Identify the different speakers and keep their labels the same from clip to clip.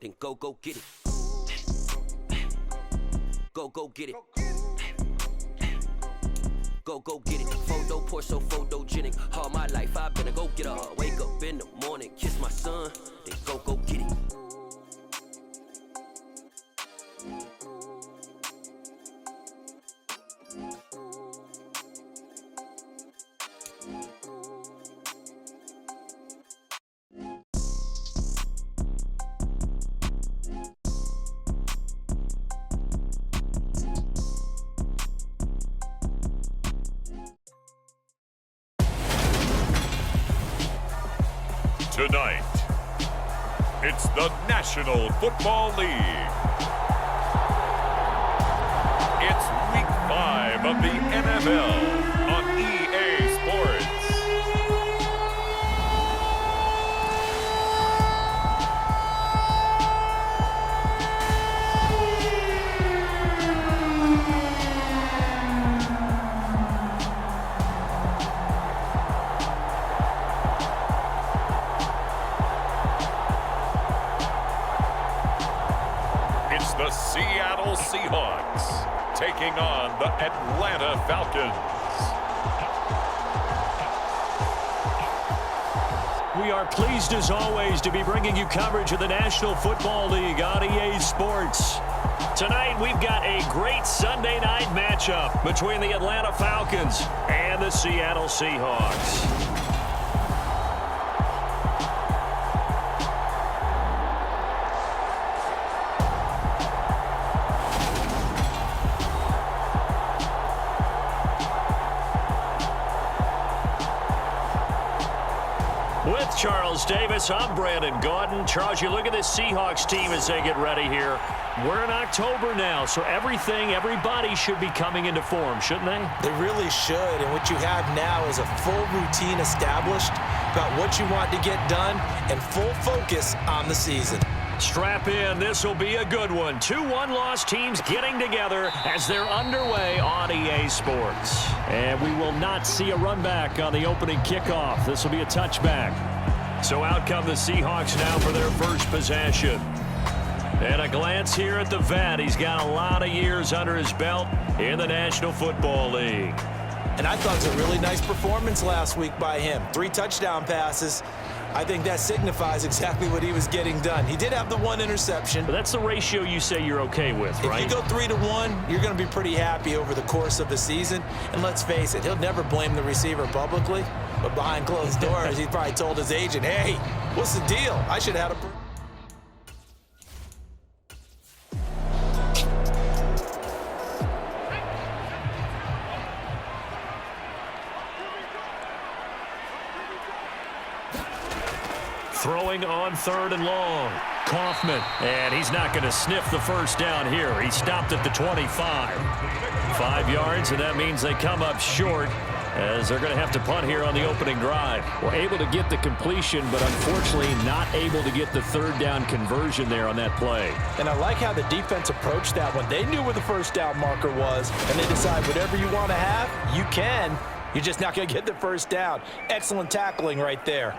Speaker 1: then go get it. Go get it. Go get it. Photo poor, so photogenic. All my life I've been a go getter. Wake up in the morning, kiss my son, then go get it.
Speaker 2: Tonight, it's the National Football League. It's Week 5 of the NFL on EA Sports. The Seattle Seahawks taking on the Atlanta Falcons.
Speaker 3: We are pleased as always to be bringing you coverage of the National Football League on EA Sports. Tonight we've got a great Sunday night matchup between the Atlanta Falcons and the Seattle Seahawks. With Charles Davis, I'm Brandon Gaudin. Charles, you look at this Seahawks team as they get ready here. We're in October now, so everybody should be coming into form, shouldn't they?
Speaker 4: They really should, and what you have now is a full routine established about what you want to get done and full focus on the season.
Speaker 3: Strap in. This will be a good one. 2 one-loss teams getting together as they're underway on EA Sports. And we will not see a run back on the opening kickoff. This will be a touchback. So out come the Seahawks now for their first possession. And a glance here at the vet. He's got a lot of years under his belt in the National Football League.
Speaker 4: And I thought it was a really nice performance last week by him. 3 touchdown passes. I think that signifies exactly what he was getting done. He did have the 1 interception.
Speaker 3: But that's the ratio you say you're okay with, right?
Speaker 4: If you go 3-1, you're going to be pretty happy over the course of the season. And let's face it, he'll never blame the receiver publicly. But behind closed doors, he probably told his agent, hey, what's the deal? I should have had a...
Speaker 3: Throwing on 3rd and long. Kaufman, and he's not going to sniff the first down here. He stopped at the 25. 5 yards, and that means they come up short as they're going to have to punt here on the opening drive. Well, able to get the completion, but unfortunately not able to get the 3rd down conversion there on that play.
Speaker 4: And I like how the defense approached that one. They knew where the first down marker was, and they decide whatever you want to have, you can. You're just not going to get the first down. Excellent tackling right there.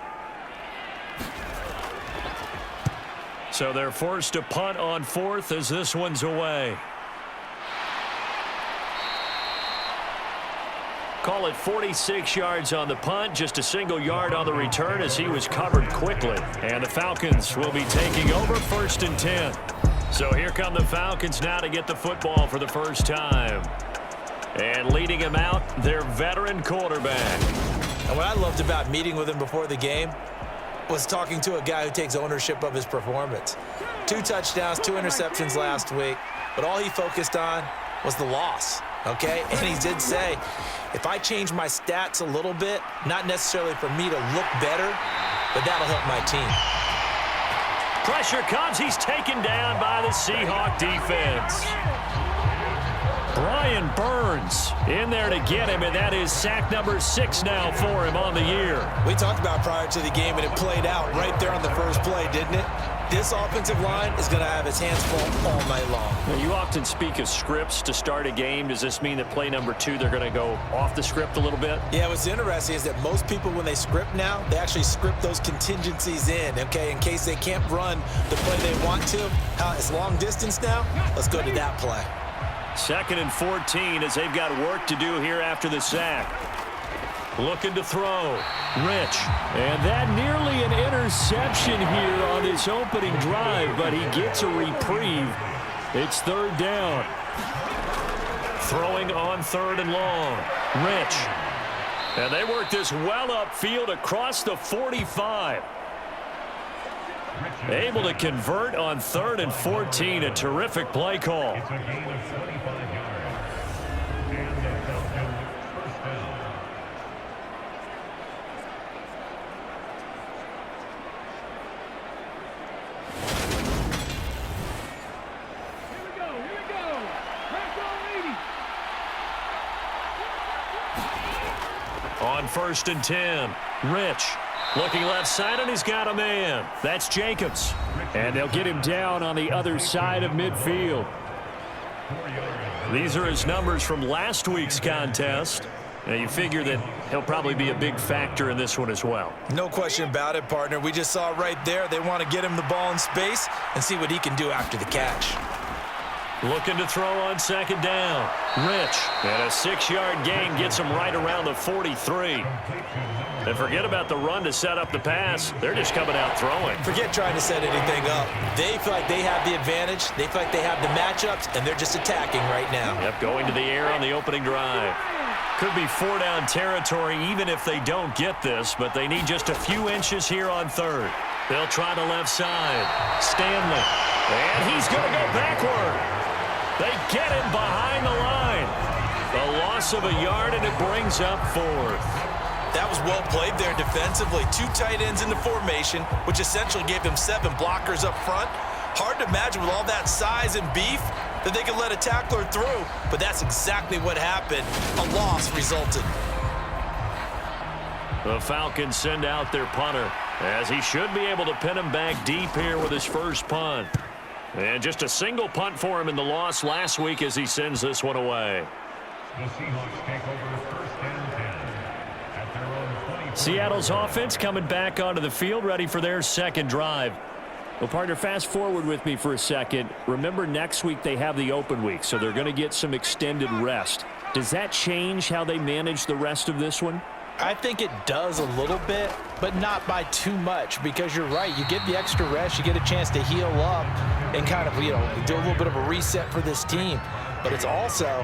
Speaker 3: So they're forced to punt on 4th as this one's away. Call it 46 yards on the punt, just a single yard on the return as he was covered quickly. And the Falcons will be taking over 1st and 10. So here come the Falcons now to get the football for the first time. And leading him out, their veteran quarterback.
Speaker 4: And what I loved about meeting with him before the game was talking to a guy who takes ownership of his performance. 2 touchdowns, 2 interceptions last week, but all he focused on was the loss, okay? And he did say, if I change my stats a little bit, not necessarily for me to look better, but that'll help my team.
Speaker 3: Pressure comes. He's taken down by the Seahawk defense. Brian Burns in there to get him, and that is sack number 6 now for him on the year.
Speaker 4: We talked about prior to the game, and it played out right there on the first play, didn't it? this offensive line is going to have its hands full all night long.
Speaker 3: Now, you often speak of scripts to start a game. Does this mean that play number 2, they're going to go off the script a little bit?
Speaker 4: Yeah, what's interesting is that most people, when they script now, they actually script those contingencies in, okay, in case they can't run the play they want to. It's long distance now. Let's go to that play.
Speaker 3: 2nd and 14 as they've got work to do here after the sack. Looking to throw. Rich. And that nearly an interception here on this opening drive, but he gets a reprieve. It's 3rd down. Throwing on 3rd and long. Rich. And they work this well upfield across the 45. Able to convert on 3rd and 14. A terrific play call.
Speaker 2: It's a gain of 25 yards. And the Falcons first down.
Speaker 3: On 1st and 10, Rich looking left side, and he's got a man. That's Jacobs. And they'll get him down on the other side of midfield. These are his numbers from last week's contest. Now, you figure that he'll probably be a big factor in this one as well.
Speaker 4: No question about it, partner. We just saw right there they want to get him the ball in space and see what he can do after the catch.
Speaker 3: Looking to throw on 2nd down. Rich. And a 6-yard gain gets him right around the 43. And forget about the run to set up the pass. They're just coming out throwing.
Speaker 4: Forget trying to set anything up. They feel like they have the advantage. They feel like they have the matchups, and they're just attacking right now.
Speaker 3: Yep, going to the air on the opening drive. Could be 4-down territory even if they don't get this, but they need just a few inches here on 3rd. They'll try the left side. Stanley. And he's going to go backward. They get him behind the line. A loss of a yard, and it brings up 4th.
Speaker 4: That was well played there defensively. 2 tight ends in the formation, which essentially gave them 7 blockers up front. Hard to imagine with all that size and beef that they could let a tackler through, but that's exactly what happened. A loss resulted.
Speaker 3: The Falcons send out their punter, as he should be able to pin him back deep here with his first punt. And just a single punt for him in the loss last week as he sends this one away.
Speaker 2: The Seahawks take over 1st and 10 at their own 20.
Speaker 3: Seattle's offense coming back onto the field, ready for their 2nd drive. Well, partner, fast forward with me for a second. Remember, next week they have the open week, so they're going to get some extended rest. Does that change how they manage the rest of this one?
Speaker 4: I think it does a little bit, but not by too much, because you're right. You get the extra rest, you get a chance to heal up and kind of, do a little bit of a reset for this team. But it's also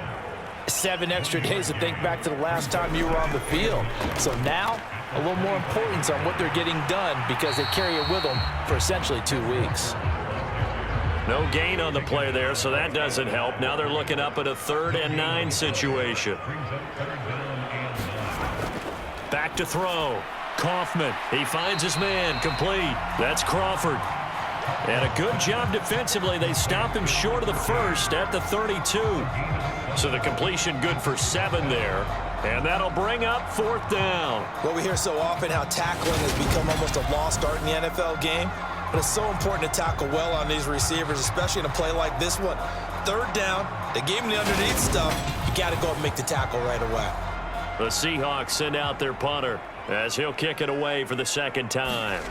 Speaker 4: 7 extra days to think back to the last time you were on the field. So now, a little more importance on what they're getting done because they carry it with them for essentially 2 weeks.
Speaker 3: No gain on the play there, so that doesn't help. Now they're looking up at a 3rd and 9 situation. Back to throw. Kaufman. He finds his man. Complete. That's Crawford. And a good job defensively. They stop him short of the 1st at the 32. So the completion good for 7 there. And that'll bring up 4th down.
Speaker 4: Well, we hear so often how tackling has become almost a lost art in the NFL game. But it's so important to tackle well on these receivers, especially in a play like this one. 3rd down. They gave him the underneath stuff. You got to go and make the tackle right away.
Speaker 3: The Seahawks send out their punter as he'll kick it away for the 2nd time.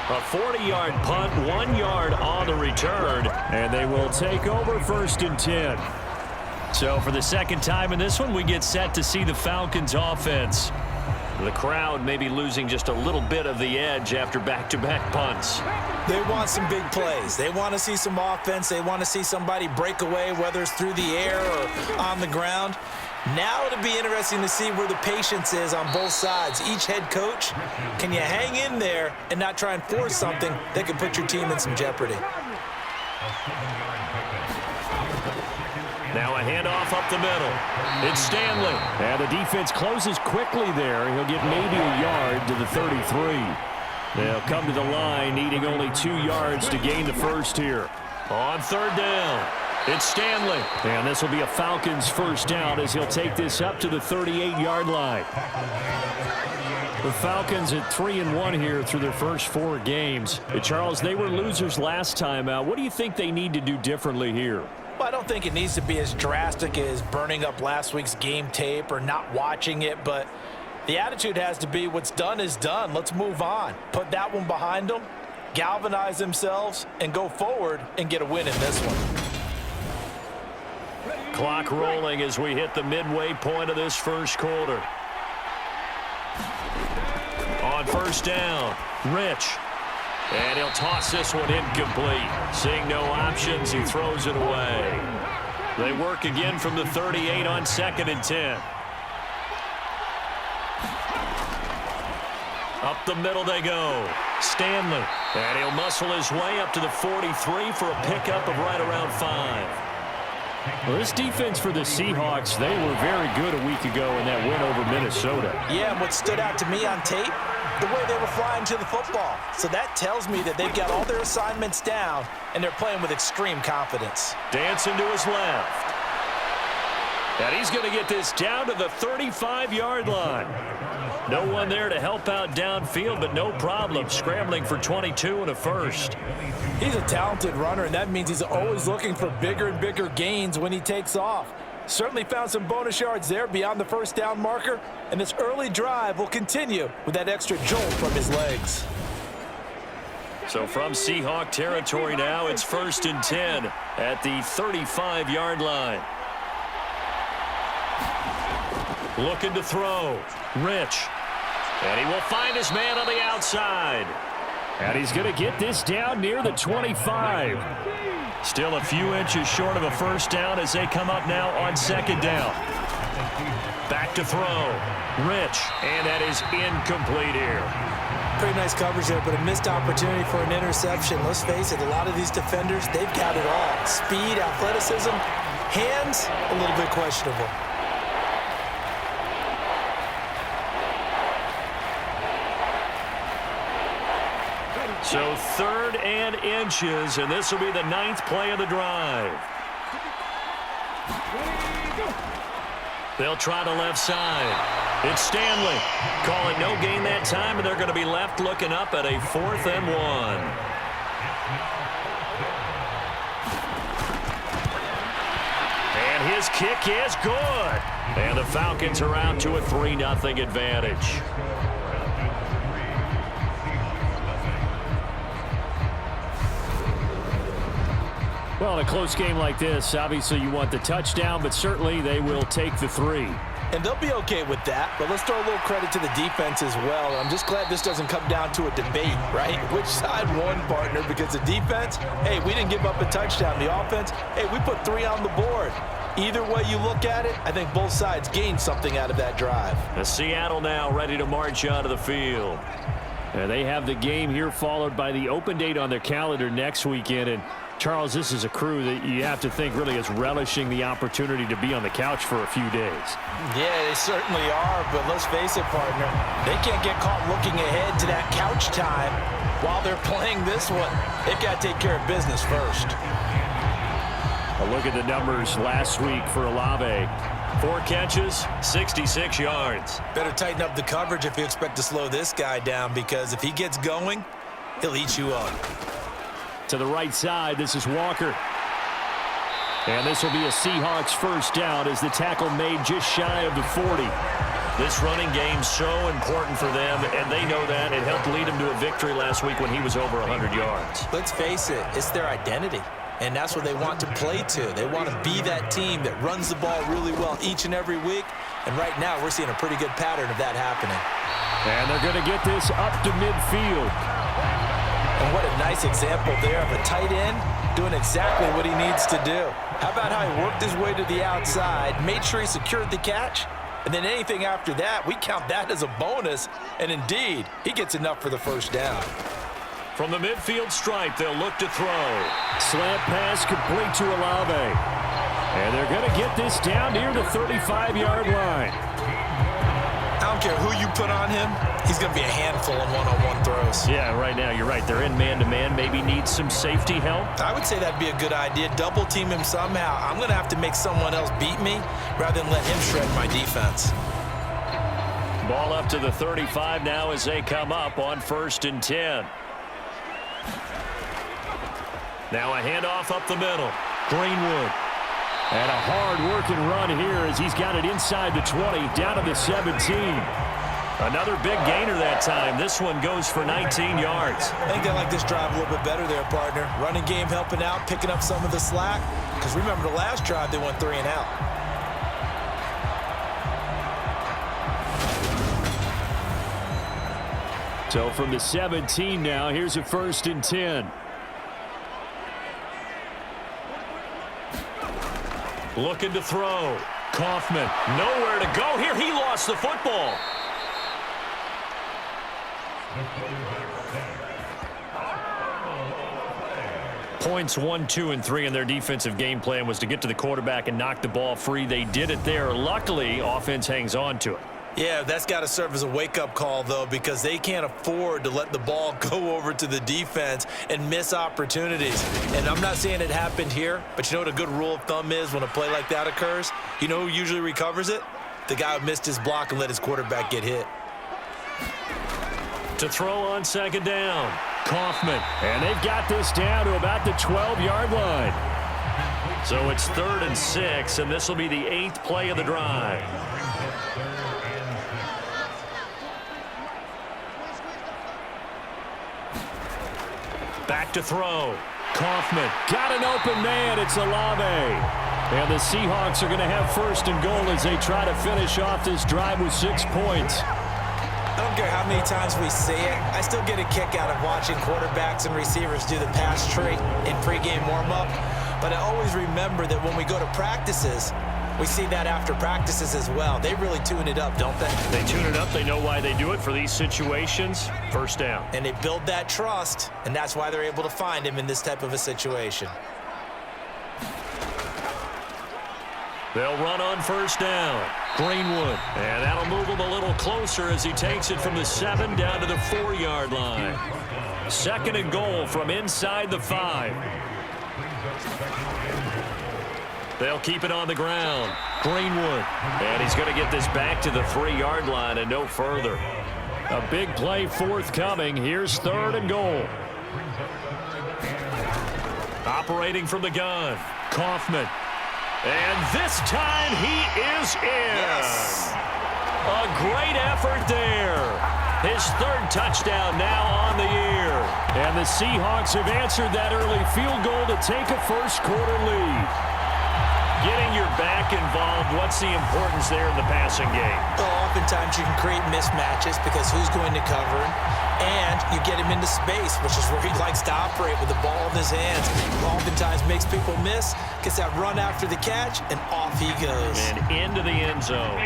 Speaker 3: A 40-yard punt, 1 yard on the return, and they will take over 1st and 10. So for the 2nd time in this one, we get set to see the Falcons offense. The crowd may be losing just a little bit of the edge after back-to-back punts.
Speaker 4: They want some big plays. They want to see some offense. They want to see somebody break away, whether it's through the air or on the ground. Now it'll be interesting to see where the patience is on both sides. Each head coach, can you hang in there and not try and force something that could put your team in some jeopardy?
Speaker 3: Now a handoff up the middle. It's Stanley. And the defense closes quickly there. He'll get maybe a yard to the 33. They'll come to the line, needing only 2 yards to gain the 1st here. On 3rd down. It's Stanley. And this will be a Falcons first down as he'll take this up to the 38-yard line. The Falcons at 3-1 here through their first 4 games. Charles, they were losers last time out. What do you think they need to do differently here?
Speaker 4: Well, I don't think it needs to be as drastic as burning up last week's game tape or not watching it, but the attitude has to be what's done is done. Let's move on. Put that one behind them, galvanize themselves, and go forward and get a win in this one.
Speaker 3: Clock rolling as we hit the midway point of this first quarter. On first down, Rich. And he'll toss this one incomplete. Seeing no options, he throws it away. They work again from the 38 on 2nd and 10. Up the middle they go. Stanley. And he'll muscle his way up to the 43 for a pickup of right around 5. Well, this defense for the Seahawks, they were very good a week ago in that win over Minnesota.
Speaker 4: Yeah, and what stood out to me on tape, the way they were flying to the football. So that tells me that they've got all their assignments down, and they're playing with extreme confidence.
Speaker 3: Dancing to his left. And he's going to get this down to the 35-yard line. No one there to help out downfield, but no problem scrambling for 22 and a first.
Speaker 4: He's a talented runner, and that means he's always looking for bigger and bigger gains when he takes off. Certainly found some bonus yards there beyond the first down marker, and this early drive will continue with that extra jolt from his legs.
Speaker 3: So from Seahawk territory now, it's 1st and 10 at the 35-yard line. Looking to throw. Rich. And he will find his man on the outside. And he's going to get this down near the 25. Still a few inches short of a first down as they come up now on 2nd down. Back to throw. Rich. And that is incomplete here.
Speaker 4: Pretty nice coverage there, but a missed opportunity for an interception. Let's face it, a lot of these defenders, they've got it all. Speed, athleticism, hands, a little bit questionable.
Speaker 3: So 3rd and inches, and this will be the 9th play of the drive. They'll try the left side. It's Stanley. Calling no gain that time, and they're going to be left looking up at a 4th and 1. And his kick is good. And the Falcons are out to a 3-0 advantage. Well, in a close game like this, obviously you want the touchdown, but certainly they will take the 3.
Speaker 4: And they'll be okay with that, but let's throw a little credit to the defense as well. I'm just glad this doesn't come down to a debate, right? Which side won, partner? Because the defense, hey, we didn't give up a touchdown. The offense, hey, we put 3 on the board. Either way you look at it, I think both sides gained something out of that drive.
Speaker 3: Seattle now ready to march onto the field. And they have the game here followed by the open date on their calendar next weekend. And Charles, this is a crew that you have to think really is relishing the opportunity to be on the couch for a few days.
Speaker 4: Yeah, they certainly are, but let's face it, partner. They can't get caught looking ahead to that couch time while they're playing this one. They've got to take care of business first.
Speaker 3: A look at the numbers last week for Olave. 4 catches, 66 yards.
Speaker 4: Better tighten up the coverage if you expect to slow this guy down, because if he gets going, he'll eat you up.
Speaker 3: To the right side, this is Walker. And this will be a Seahawks first down as the tackle made just shy of the 40. This running game so important for them, and they know that. It helped lead them to a victory last week when he was over 100 yards.
Speaker 4: Let's face it, it's their identity, and that's what they want to play to. They want to be that team that runs the ball really well each and every week, and right now we're seeing a pretty good pattern of that happening.
Speaker 3: And they're going to get this up to midfield.
Speaker 4: And what a nice example there of a tight end doing exactly what he needs to do. How about how he worked his way to the outside, made sure he secured the catch, and then anything after that, we count that as a bonus, and indeed, he gets enough for the first down.
Speaker 3: From the midfield stripe, they'll look to throw. Slant pass complete to Olave. And they're going to get this down near the 35-yard line.
Speaker 4: don't care who you put on him, he's going to be a handful in one-on-one throws.
Speaker 3: Yeah, right now, you're right. They're in man-to-man. Maybe needs some safety help.
Speaker 4: I would say that'd be a good idea. Double team him somehow. I'm going to have to make someone else beat me rather than let him shred my defense.
Speaker 3: Ball up to the 35 now as they come up on 1st and 10. Now a handoff up the middle. Greenwood. And a hard-working run here as he's got it inside the 20, down to the 17. Another big gainer that time. This one goes for 19 yards.
Speaker 4: I think they like this drive a little bit better there, partner. Running game helping out, picking up some of the slack. Because remember the last drive, they went 3 and out.
Speaker 3: So from the 17 now, here's a 1st and 10. Looking to throw. Kaufman, nowhere to go here. He lost the football. Points 1, 2, and 3 in their defensive game plan was to get to the quarterback and knock the ball free. They did it there. Luckily, offense hangs on to it.
Speaker 4: Yeah, that's got to serve as a wake-up call, though, because they can't afford to let the ball go over to the defense and miss opportunities. And I'm not saying it happened here, but you know what a good rule of thumb is when a play like that occurs? You know who usually recovers it? The guy who missed his block and let his quarterback get hit.
Speaker 3: To throw on 2nd down, Kaufman. And they've got this down to about the 12-yard line. So it's 3rd and 6, and this will be the 8th play of the drive. Back to throw. Kaufman got an open man. It's Olave. And the Seahawks are going to have 1st and goal as they try to finish off this drive with 6 points.
Speaker 4: I don't care how many times we see it. I still get a kick out of watching quarterbacks and receivers do the pass tree in pregame warm-up. But I always remember that when we go to practices, we see that after practices as well. They really tune it up, don't they?
Speaker 3: They tune it up. They know why they do it for these situations. 1st down.
Speaker 4: And they build that trust, and that's why they're able to find him in this type of a situation.
Speaker 3: They'll run on 1st down. Greenwood. And that'll move him a little closer as he takes it from the 7 down to the 4-yard line. 2nd and goal from inside the 5. They'll keep it on the ground. Greenwood. And he's going to get this back to the 3-yard line and no further. A big play forthcoming. Here's 3rd and goal. Operating from the gun. Kaufman. And this time he is in.
Speaker 4: Yes.
Speaker 3: A great effort there. His 3rd touchdown now on the year. And the Seahawks have answered that early field goal to take a first-quarter lead. Getting your back involved, what's the importance there in the passing game?
Speaker 4: Well, oftentimes you can create mismatches because who's going to cover him, and you get him into space, which is where he likes to operate with the ball in his hands. Oftentimes makes people miss, gets that run after the catch, and off he goes.
Speaker 3: And into the end zone.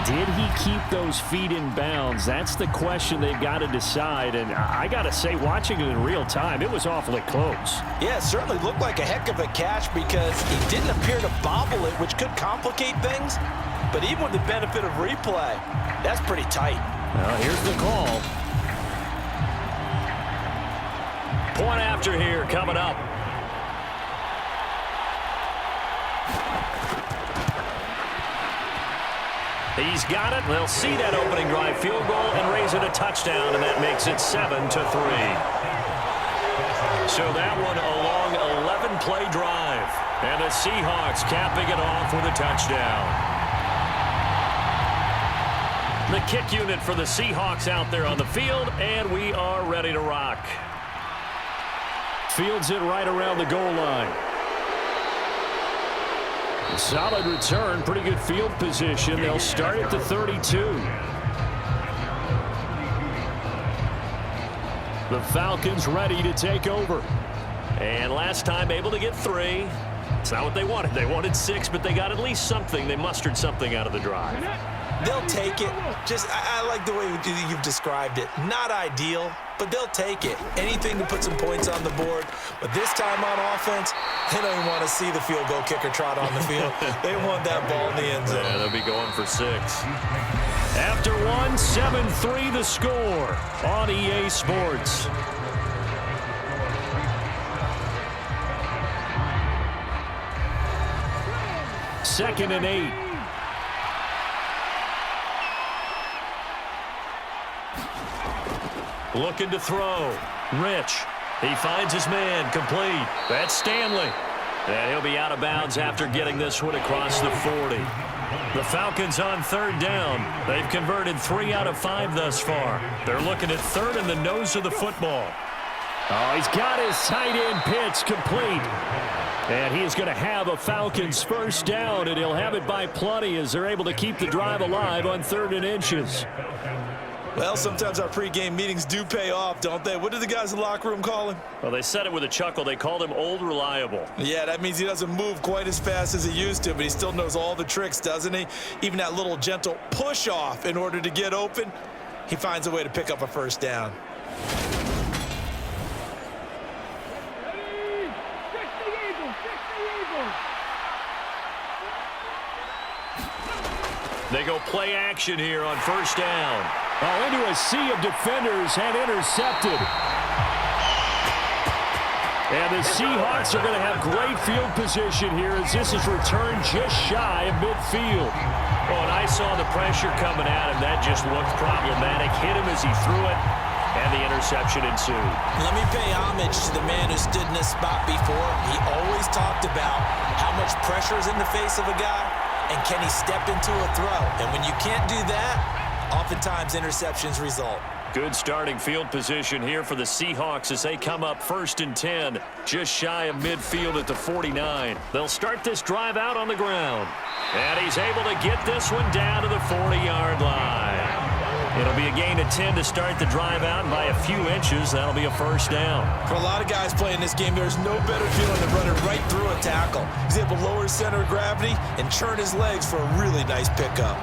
Speaker 3: Did he keep those feet in bounds? That's the question they've got to decide. And I got to say, watching it in real time, it was awfully close.
Speaker 4: Yeah, it certainly looked like a heck of a catch because he didn't appear to bobble it, which could complicate things. But even with the benefit of replay, that's pretty tight.
Speaker 3: Well, here's the call. Point after here coming up. He's got it. They'll see that opening drive field goal and raise it a touchdown, and that makes it 7-3. So that one a long 11-play drive, and the Seahawks capping it off with a touchdown. The kick unit for the Seahawks out there on the field, and we are ready to rock. Fields it right around the goal line. Solid return, pretty good field position. They'll start at the 32. The Falcons ready to take over. And last time able to get 3. It's not what they wanted. They wanted 6, but they got at least something. They mustered something out of the drive.
Speaker 4: They'll take it. I like the way you've described it. Not ideal, but they'll take it. Anything to put some points on the board. But this time on offense, they don't even want to see the field goal kicker trot on the field. They want that ball in the end zone.
Speaker 3: Yeah, they'll be going for 6. After one, 7-3 the score on EA Sports. Second and 8. Looking to throw. Rich. He finds his man. Complete. That's Stanley. And he'll be out of bounds after getting this one across the 40. The Falcons on third down. They've converted 3 out of 5 thus far. They're looking at third in the nose of the football. Oh, he's got his tight end pitch complete. And he is going to have a Falcons first down, and he'll have it by plenty as they're able to keep the drive alive on 3rd and inches.
Speaker 4: Well, sometimes our pregame meetings do pay off, don't they? What do the guys in the locker room call him?
Speaker 3: Well, they said it with a chuckle. They called him Old Reliable.
Speaker 4: Yeah, that means he doesn't move quite as fast as he used to, but he still knows all the tricks, doesn't he? Even that little gentle push-off in order to get open, he finds a way to pick up a first down.
Speaker 3: They go play action here on first down. Oh, into a sea of defenders and intercepted. And the Seahawks are going to have great field position here as this is returned just shy of midfield. Oh, and I saw the pressure coming at him. That just looked problematic. Hit him as he threw it, and the interception ensued.
Speaker 4: Let me pay homage to the man who stood in this spot before. He always talked about how much pressure is in the face of a guy, and can he step into a throw? And when you can't do that, oftentimes interceptions result.
Speaker 3: Good starting field position here for the Seahawks as they come up 1st and 10, just shy of midfield at the 49. They'll start this drive out on the ground. And he's able to get this one down to the 40-yard line. It'll be a gain of 10 to start the drive out, and by a few inches, that'll be a first down.
Speaker 4: For a lot of guys playing this game, there's no better feeling than running right through a tackle. He's able to lower his center of gravity and churn his legs for a really nice pickup.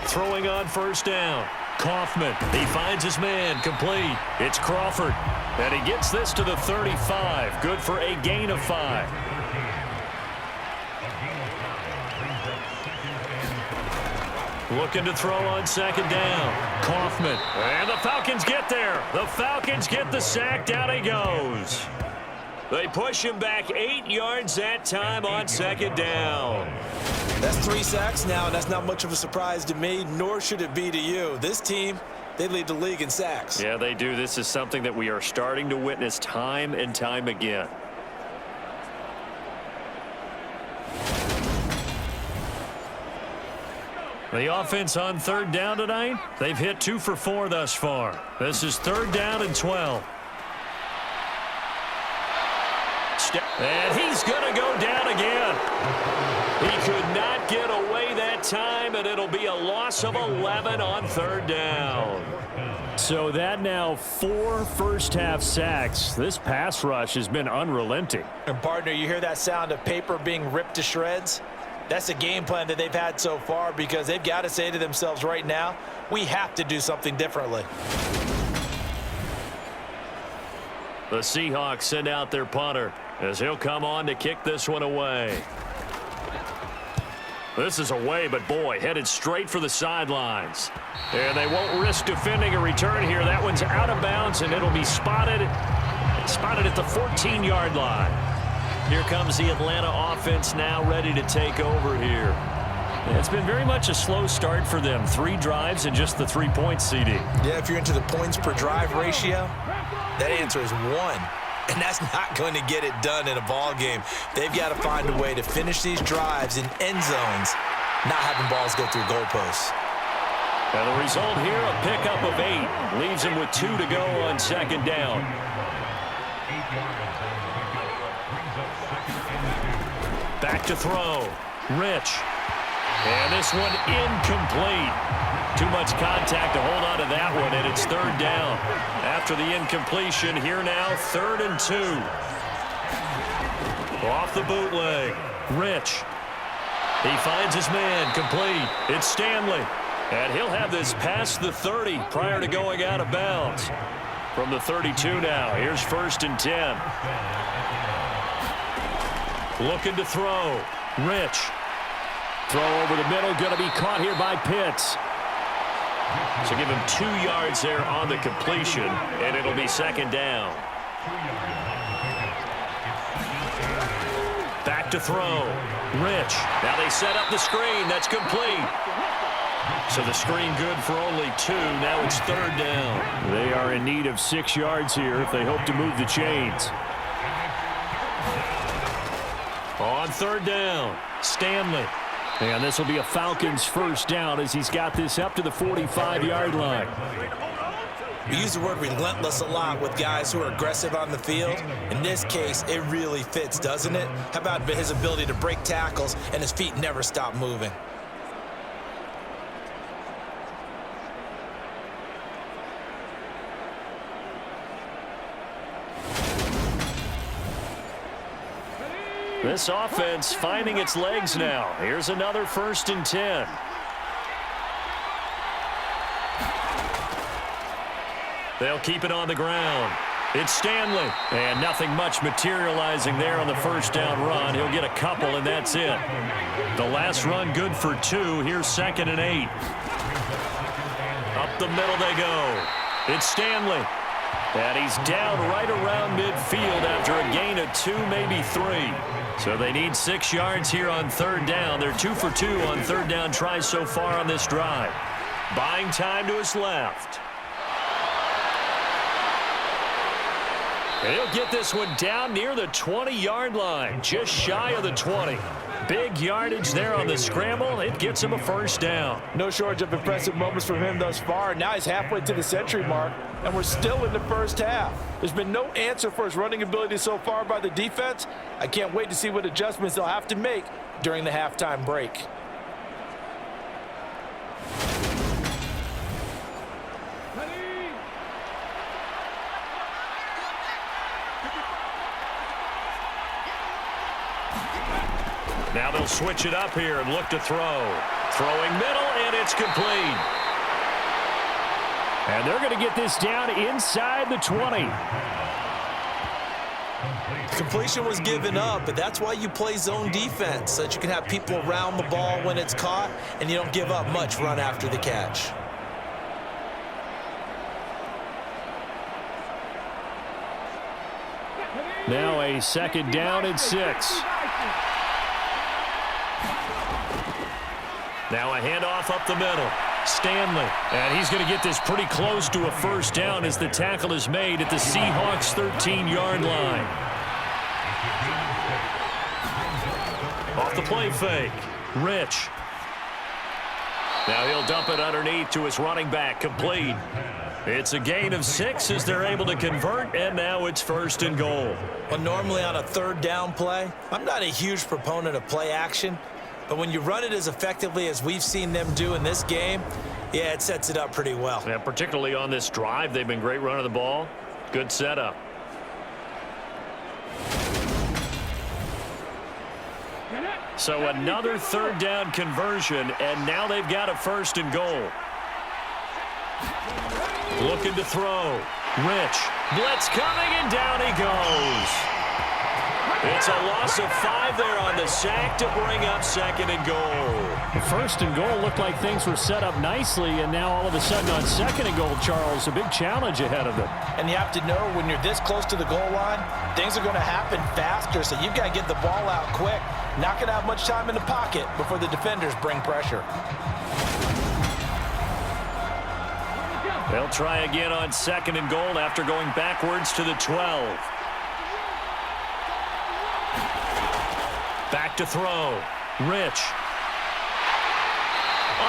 Speaker 3: Throwing on first down. Kaufman, he finds his man, complete. It's Crawford, and he gets this to the 35. Good for a gain of 5. Looking to throw on second down. Kaufman, and the Falcons get there. The Falcons get the sack. Down he goes. They push him back 8 yards that time on second down.
Speaker 4: That's 3 sacks now, and that's not much of a surprise to me, nor should it be to you. This team, they lead the league in sacks.
Speaker 3: Yeah, they do. This is something that we are starting to witness time and time again. The offense on third down tonight, they've hit 2 for 4 thus far. This is 3rd down and 12. And he's going to go down again. He could not get away that time, and it'll be a loss of 11 on 3rd down. So that now 4 first-half sacks. This pass rush has been unrelenting.
Speaker 4: And, partner, you hear that sound of paper being ripped to shreds? That's a game plan that they've had so far because they've got to say to themselves right now, we have to do something differently.
Speaker 3: The Seahawks send out their punter as he'll come on to kick this one away. This is away, but boy, headed straight for the sidelines. And they won't risk defending a return here. That one's out of bounds, and it'll be spotted at the 14-yard line. Here comes the Atlanta offense now ready to take over here. It's been very much a slow start for them. 3 drives and just the 3 points, CD.
Speaker 4: Yeah, if you're into the points per drive ratio, that answer is 1. And that's not going to get it done in a ball game. They've got to find a way to finish these drives in end zones, not having balls go through goalposts.
Speaker 3: And the result here, a pickup of 8. Leaves him with 2 to go on second down. Back to throw. Rich. And this one incomplete. Too much contact to hold on to that one, and it's third down. After the incompletion, here now, 3rd and 2. Off the bootleg. Rich. He finds his man, complete. It's Stanley. And he'll have this past the 30 prior to going out of bounds. From the 32 now, here's 1st and 10. Looking to throw. Rich. Throw over the middle, going to be caught here by Pitts. So give him 2 yards there on the completion, and it'll be 2nd down. Back to throw. Rich. Now they set up the screen. That's complete. So the screen good for only 2. Now it's 3rd down. They are in need of 6 yards here if they hope to move the chains. On 3rd down, Stanley. And this will be a Falcons 1st down as he's got this up to the 45-yard line.
Speaker 4: We use the word relentless a lot with guys who are aggressive on the field. In this case, it really fits, doesn't it? How about his ability to break tackles and his feet never stop moving?
Speaker 3: This offense finding its legs now. Here's another 1st and 10. They'll keep it on the ground. It's Stanley. And nothing much materializing there on the 1st down run. He'll get a couple, and that's it. The last run good for 2. Here's 2nd and 8. Up the middle they go. It's Stanley. And he's down right around midfield after a gain of 2, maybe 3. So they need 6 yards here on 3rd down. They're 2 for 2 on 3rd down tries so far on this drive. Buying time to his left. He'll get this one down near the 20-yard line, just shy of the 20. Big yardage there on the scramble. It gets him a 1st down.
Speaker 5: No shortage of impressive moments from him thus far. Now he's halfway to the century mark, and we're still in the 1st half. There's been no answer for his running ability so far by the defense. I can't wait to see what adjustments they'll have to make during the halftime break.
Speaker 3: Now they'll switch it up here and look to throw. Throwing middle, and it's complete. And they're going to get this down inside the 20.
Speaker 4: Completion was given up, but that's why you play zone defense, so that you can have people around the ball when it's caught, and you don't give up much run after the catch.
Speaker 3: Now a 2nd down and 6. Now a handoff up the middle. Stanley. And he's going to get this pretty close to a 1st down as the tackle is made at the Seahawks 13-yard line. Off the play fake. Rich. Now he'll dump it underneath to his running back. Complete. It's a gain of 6 as they're able to convert, and now it's 1st and goal.
Speaker 4: Well, normally on a 3rd down play, I'm not a huge proponent of play action. But when you run it as effectively as we've seen them do in this game, yeah, it sets it up pretty well.
Speaker 3: Yeah, particularly on this drive, they've been great running the ball. Good setup. So another 3rd down conversion, and now they've got a 1st and goal. Looking to throw. Rich. Blitz coming, and down he goes. It's a loss of 5 there on the sack to bring up 2nd and goal. The 1st and goal looked like things were set up nicely, and now all of a sudden on 2nd and goal, Charles, a big challenge ahead of them.
Speaker 5: And you have to know when you're this close to the goal line, things are going to happen faster, so you've got to get the ball out quick. Not going to have much time in the pocket before the defenders bring pressure.
Speaker 3: They'll try again on 2nd and goal after going backwards to the 12. Back to throw. Rich.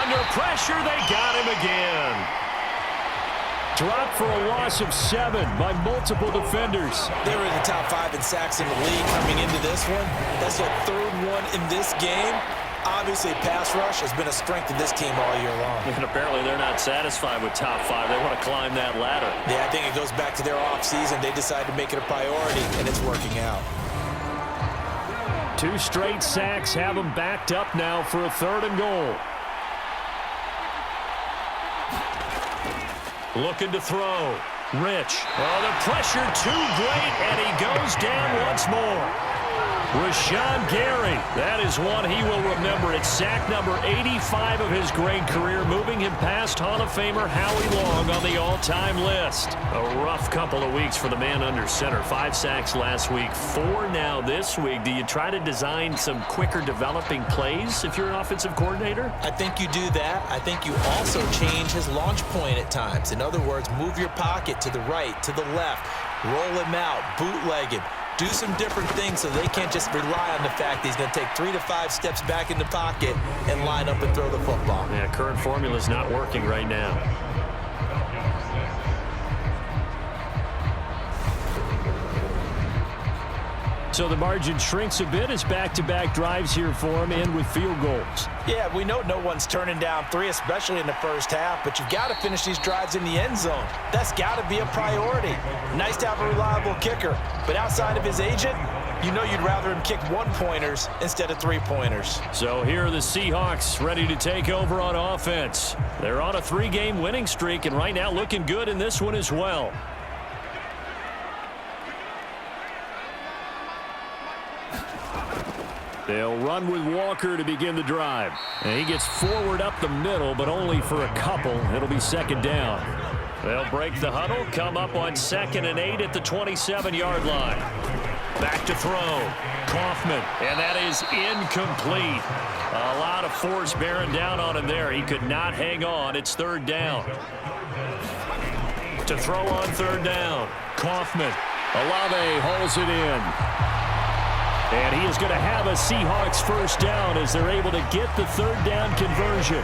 Speaker 3: Under pressure, they got him again. Dropped for a loss of 7 by multiple defenders.
Speaker 4: They were in the top 5 in sacks in the league coming into this one. That's their 3rd one in this game. Obviously, pass rush has been a strength of this team all year long.
Speaker 3: And apparently they're not satisfied with top 5. They want to climb that ladder.
Speaker 4: Yeah, I think it goes back to their offseason. They decided to make it a priority, and it's working out.
Speaker 3: 2 straight sacks have them backed up now for a 3rd and goal. Looking to throw. Rich. Oh, the pressure too great, and he goes down once more. Rashawn Gary. That is one he will remember. It's sack number 85 of his great career, moving him past Hall of Famer Howie Long on the all-time list. A rough couple of weeks for the man under center. 5 sacks last week, 4 now this week. Do you try to design some quicker developing plays if you're an offensive coordinator?
Speaker 4: I think you do that. I think you also change his launch point at times. In other words, move your pocket to the right, to the left, roll him out, bootleg him. Do some different things so they can't just rely on the fact that he's going to take 3 to 5 steps back in the pocket and line up and throw the football.
Speaker 3: Yeah, current formula is not working right now. So the margin shrinks a bit as back-to-back drives here for him, and with field goals.
Speaker 5: Yeah, we know no one's turning down 3, especially in the first half, but you've got to finish these drives in the end zone. That's got to be a priority. Nice to have a reliable kicker, but outside of his agent, you know you'd rather him kick 1-pointers instead of 3-pointers.
Speaker 3: So here are the Seahawks ready to take over on offense. They're on a 3-game winning streak, and right now looking good in this one as well. They'll run with Walker to begin the drive. And he gets forward up the middle, but only for a couple. It'll be 2nd down. They'll break the huddle, come up on 2nd and 8 at the 27-yard line. Back to throw. Kaufman, and that is incomplete. A lot of force bearing down on him there. He could not hang on. It's 3rd down. To throw on 3rd down. Kaufman. Olave hauls it in. And he is going to have a Seahawks 1st down as they're able to get the 3rd down conversion.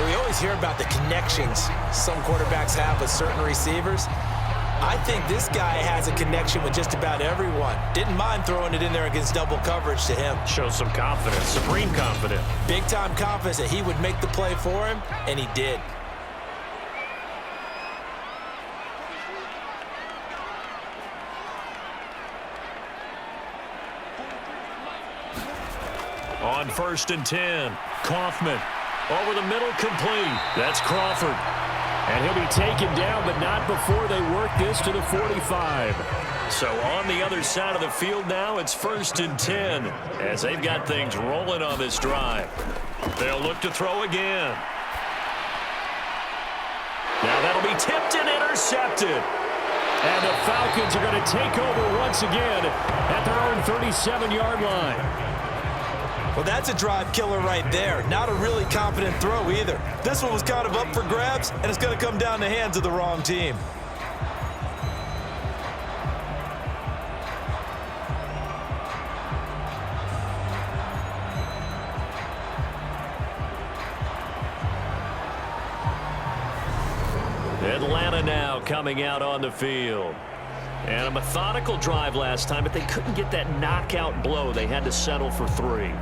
Speaker 4: We always hear about the connections some quarterbacks have with certain receivers. I think this guy has a connection with just about everyone. Didn't mind throwing it in there against double coverage to him.
Speaker 3: Shows some confidence, supreme confidence.
Speaker 4: Big-time confidence that he would make the play for him, and he did.
Speaker 3: On 1st and 10, Kaufman over the middle, complete. That's Crawford. And he'll be taken down, but not before they work this to the 45. So on the other side of the field now, it's 1st and 10 as they've got things rolling on this drive. They'll look to throw again. Now that'll be tipped and intercepted. And the Falcons are going to take over once again at their own 37-yard line.
Speaker 4: Well, that's a drive killer right there. Not a really confident throw either. This one was kind of up for grabs, and it's going to come down the hands of the wrong team.
Speaker 3: Atlanta now coming out on the field. And a methodical drive last time, but they couldn't get that knockout blow. They had to settle for 3.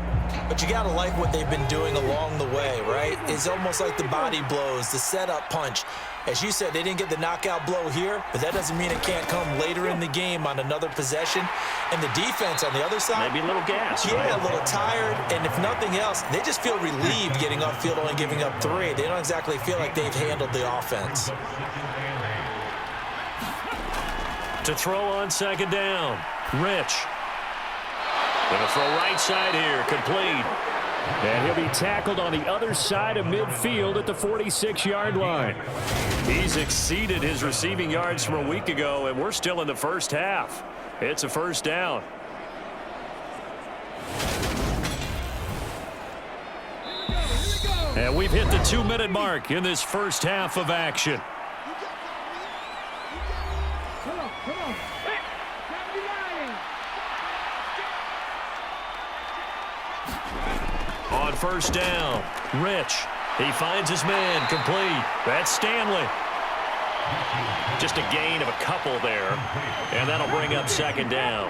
Speaker 4: But you got to like what they've been doing along the way, right? It's almost like the body blows, the setup punch. As you said, they didn't get the knockout blow here, but that doesn't mean it can't come later in the game on another possession. And the defense on the other side,
Speaker 3: maybe a little gas.
Speaker 4: Yeah,
Speaker 3: right?
Speaker 4: a little tired. And if nothing else, they just feel relieved getting off field, only giving up 3. They don't exactly feel like they've handled the offense.
Speaker 3: To throw on 2nd down, Rich. Going to throw right side here, complete. And he'll be tackled on the other side of midfield at the 46-yard line. He's exceeded his receiving yards from a week ago, and we're still in the first half. It's a 1st down. And we've hit the 2-minute mark in this first half of action. On 1st down, Rich. He finds his man, complete. That's Stanley. Just a gain of a couple there, and that'll bring up 2nd down.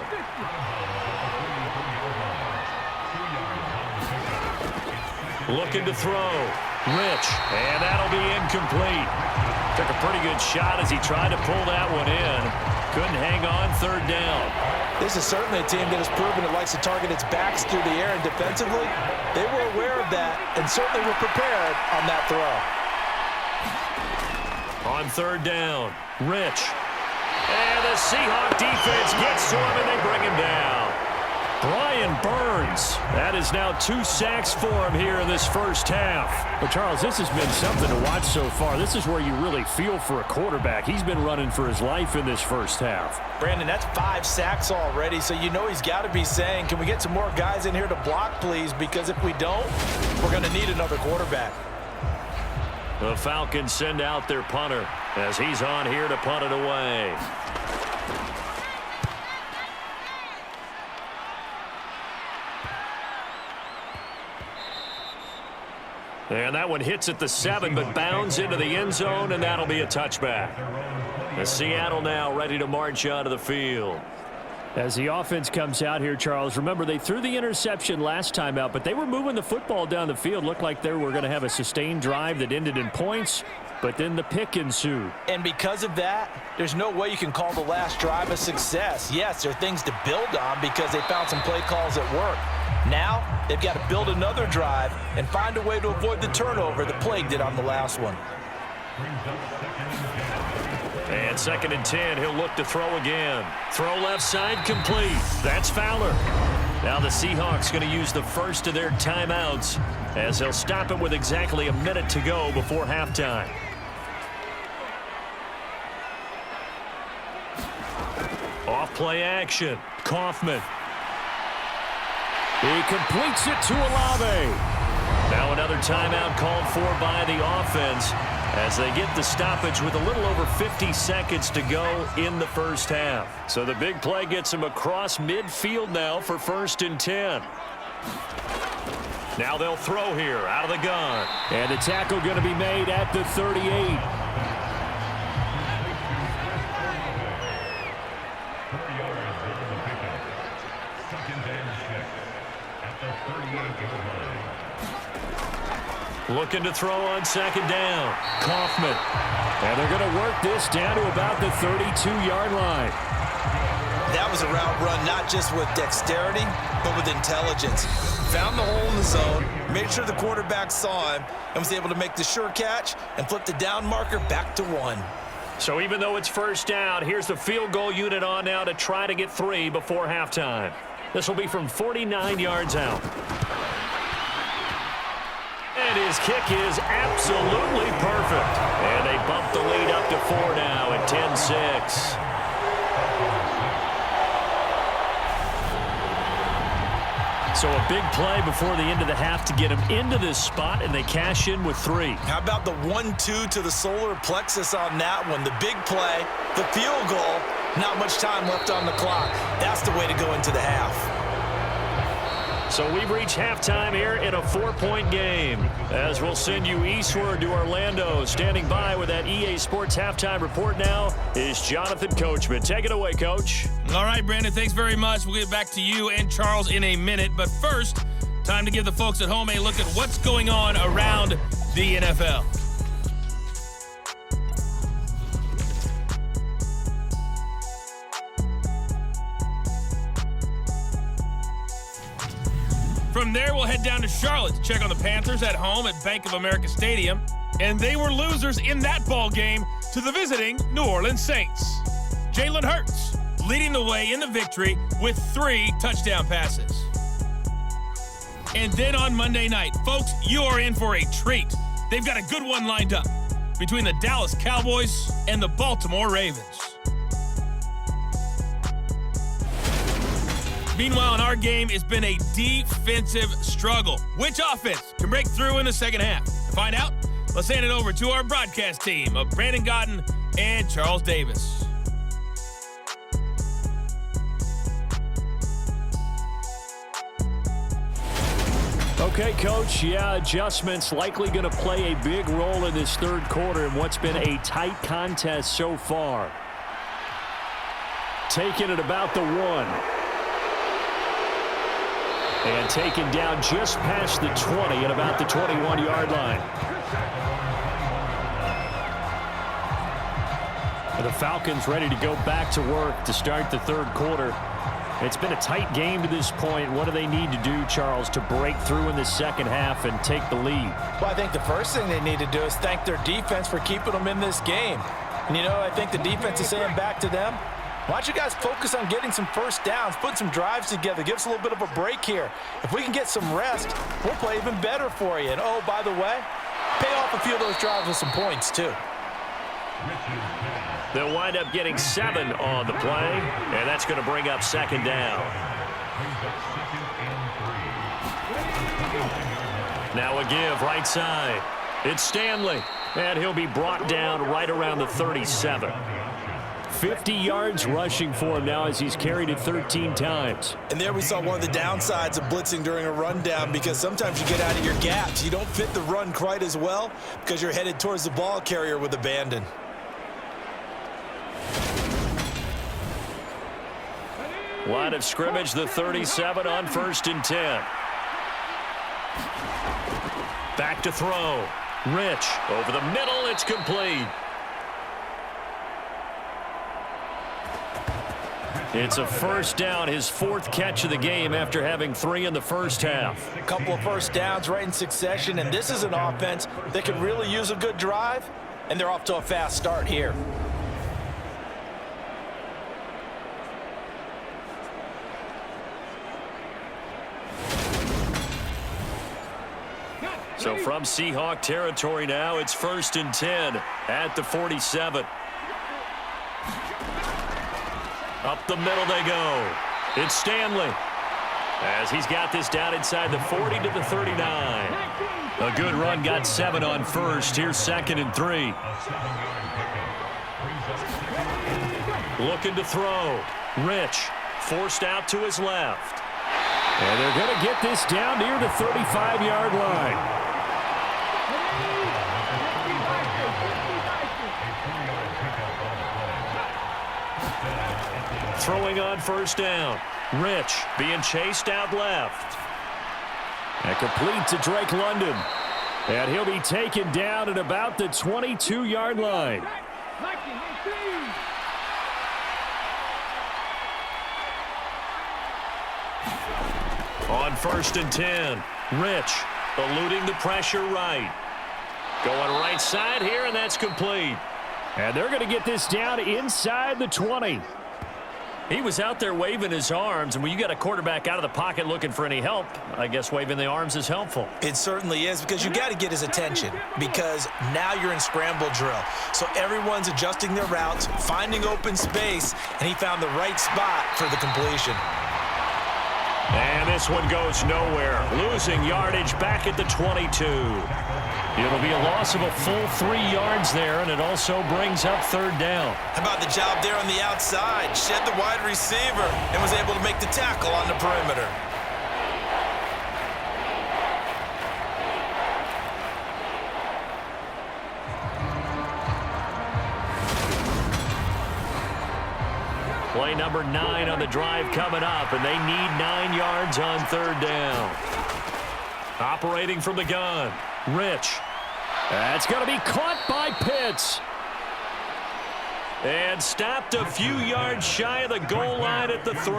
Speaker 3: Looking to throw. Rich. And that'll be incomplete. Took a pretty good shot as he tried to pull that one in. Couldn't hang on third down.
Speaker 5: This is certainly a team that has proven it likes to target its backs through the air, and defensively, they were aware of that and certainly were prepared on that throw.
Speaker 3: On third down, Rich. And the Seahawks defense gets to him, and they bring him down. Brian Burns. That is now 2 sacks for him here in this first half.
Speaker 6: But, Charles, this has been something to watch so far. This is where you really feel for a quarterback. He's been running for his life in this first half.
Speaker 5: Brandon, that's 5 sacks already, so you know he's got to be saying, can we get some more guys in here to block, please? Because if we don't, we're going to need another quarterback.
Speaker 3: The Falcons send out their punter as he's on here to punt it away. And that one hits at the 7, but bounds into the end zone, and that'll be a touchback. The Seattle now ready to march onto the field.
Speaker 6: As the offense comes out here, Charles, remember they threw the interception last time out, but they were moving the football down the field. Looked like they were going to have a sustained drive that ended in points, but then the pick ensued.
Speaker 5: And because of that, there's no way you can call the last drive a success. Yes, there are things to build on because they found some play calls at work. Now, they've got to build another drive and find a way to avoid the turnover the Plague did on the last one.
Speaker 3: And 2nd and 10, he'll look to throw again. Throw left side complete. That's Fowler. Now the Seahawks going to use the first of their timeouts as they'll stop it with exactly a minute to go before halftime. Off play action. Kaufman.
Speaker 6: He completes it to Olave.
Speaker 3: Now another timeout called for by the offense as they get the stoppage with a little over 50 seconds to go in the first half. So the big play gets him across midfield now for 1st and 10. Now they'll throw here out of the gun.
Speaker 6: And the tackle going to be made at the 38.
Speaker 3: Looking to throw on 2nd down. Kaufman.
Speaker 6: And they're going to work this down to about the 32-yard line.
Speaker 4: That was a route run not just with dexterity, but with intelligence. Found the hole in the zone, made sure the quarterback saw him, and was able to make the sure catch and flip the down marker back to 1.
Speaker 3: So even though it's first down, here's the field goal unit on now to try to get 3 before halftime. This will be from 49 yards out. And his kick is absolutely perfect. And they bump the lead up to 4 now at 10-6. So a big play before the end of the half to get him into this spot, and they cash in with 3.
Speaker 4: How about the 1-2 to the solar plexus on that one? The big play, the field goal, not much time left on the clock. That's the way to go into the half.
Speaker 3: So we've reached halftime here in a 4-point game. As we'll send you eastward to Orlando. Standing by with that EA Sports halftime report now is Jonathan Coachman. Take it away, Coach.
Speaker 7: All right, Brandon, thanks very much. We'll get back to you and Charles in a minute. But first, time to give the folks at home a look at what's going on around the NFL. From there, we'll head down to Charlotte to check on the Panthers at home at Bank of America Stadium. And they were losers in that ball game to the visiting New Orleans Saints. Jalen Hurts leading the way in the victory with 3 touchdown passes. And then on Monday night, folks, you are in for a treat. They've got a good one lined up between the Dallas Cowboys and the Baltimore Ravens. Meanwhile, in our game, it's been a defensive struggle. Which offense can break through in the second half? To find out, let's hand it over to our broadcast team of Brandon Godden and Charles Davis.
Speaker 6: Okay, Coach, adjustments likely going to play a big role in this third quarter in what's been a tight contest so far. Taking it about the 1. And taken down just past the 20 at about the 21-yard line. The Falcons ready to go back to work to start the third quarter. It's been a tight game to this point. What do they need to do, Charles, to break through in the second half and take the lead?
Speaker 5: Well, I think the first thing they need to do is thank their defense for keeping them in this game. And, I think the defense is saying back to them, why don't you guys focus on getting some first downs, put some drives together, give us a little bit of a break here. If we can get some rest, we'll play even better for you. And, oh, by the way, pay off a few of those drives with some points, too.
Speaker 3: They'll wind up getting 7 on the play, and that's going to bring up second down. Now a give right side. It's Stanley, and he'll be brought down right around the 37. 50 yards rushing for him now as he's carried it 13 times.
Speaker 4: And there we saw one of the downsides of blitzing during a rundown, because sometimes you get out of your gaps. You don't fit the run quite as well because you're headed towards the ball carrier with abandon.
Speaker 3: Line of scrimmage, the 37 on 1st and 10. Back to throw. Rich over the middle. It's complete. It's a first down, his 4th catch of the game after having 3 in the first half.
Speaker 5: A couple of first downs right in succession, and this is an offense that could really use a good drive, and they're off to a fast start here.
Speaker 3: So from Seahawk territory now, it's 1st and 10 at the 47. Up the middle they go. It's Stanley, as he's got this down inside the 40 to the 39. A good run, got 7 on 1st. Here's 2nd and 3. Looking to throw. Rich forced out to his left.
Speaker 6: And they're going to get this down near the 35-yard line.
Speaker 3: Throwing on first down. Rich being chased out left.
Speaker 6: And complete to Drake London. And he'll be taken down at about the 22-yard line.
Speaker 3: On 1st and 10. Rich eluding the pressure right. Going right side here, and that's complete.
Speaker 6: And they're going to get this down inside the 20.
Speaker 3: He was out there waving his arms, and when you got a quarterback out of the pocket looking for any help, I guess waving the arms is helpful.
Speaker 4: It certainly is, because you got to get his attention, because now you're in scramble drill. So everyone's adjusting their routes, finding open space, and he found the right spot for the completion.
Speaker 3: And this one goes nowhere. Losing yardage back at the 22. It'll be a loss of a full 3 yards there, and it also brings up 3rd down.
Speaker 4: How about the job there on the outside? Shed the wide receiver and was able to make the tackle on the perimeter.
Speaker 3: Play number 9 on the drive coming up, and they need 9 yards on 3rd down. Operating from the gun. Rich.
Speaker 6: That's going to be caught by Pitts.
Speaker 3: And stopped a few yards shy of the goal line at the 3.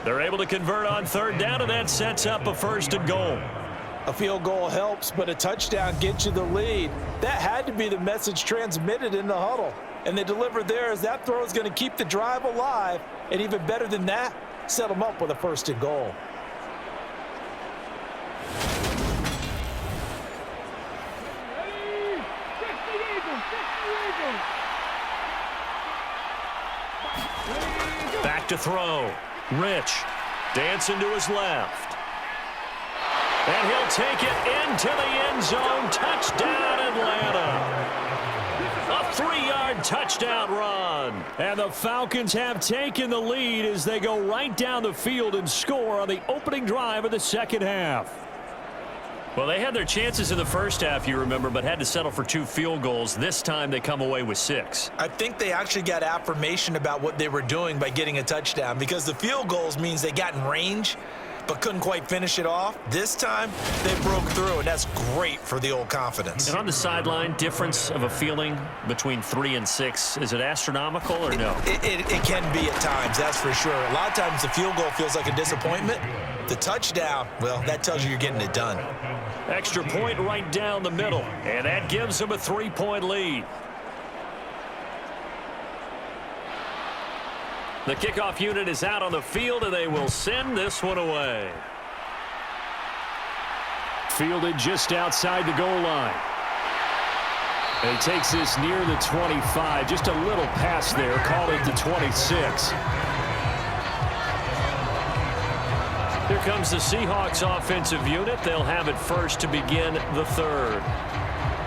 Speaker 3: They're able to convert on 3rd down, and that sets up a 1st and goal.
Speaker 5: A field goal helps, but a touchdown gets you the lead. That had to be the message transmitted in the huddle. And they delivered there, as that throw is going to keep the drive alive. And even better than that, set them up with a 1st and goal.
Speaker 3: Back to throw. Rich dancing to his left. And he'll take it into the end zone. Touchdown, Atlanta. A 3-yard touchdown run.
Speaker 6: And the Falcons have taken the lead as they go right down the field and score on the opening drive of the second half.
Speaker 3: Well, they had their chances in the first half, you remember, but had to settle for 2 field goals. This time they come away with 6.
Speaker 4: I think they actually got affirmation about what they were doing by getting a touchdown, because the field goals means they got in range, but couldn't quite finish it off. This time, they broke through, and that's great for the old confidence.
Speaker 3: And on the sideline, difference of a feeling between 3 and 6, is it astronomical or no?
Speaker 4: It can be at times, that's for sure. A lot of times the field goal feels like a disappointment. The touchdown, well, that tells you you're getting it done.
Speaker 3: Extra point right down the middle, and that gives them a 3-point lead. The kickoff unit is out on the field, and they will send this one away. Fielded just outside the goal line. And he takes this near the 25. Just a little pass there. Call it the 26. Here comes the Seahawks offensive unit. They'll have it first to begin the third.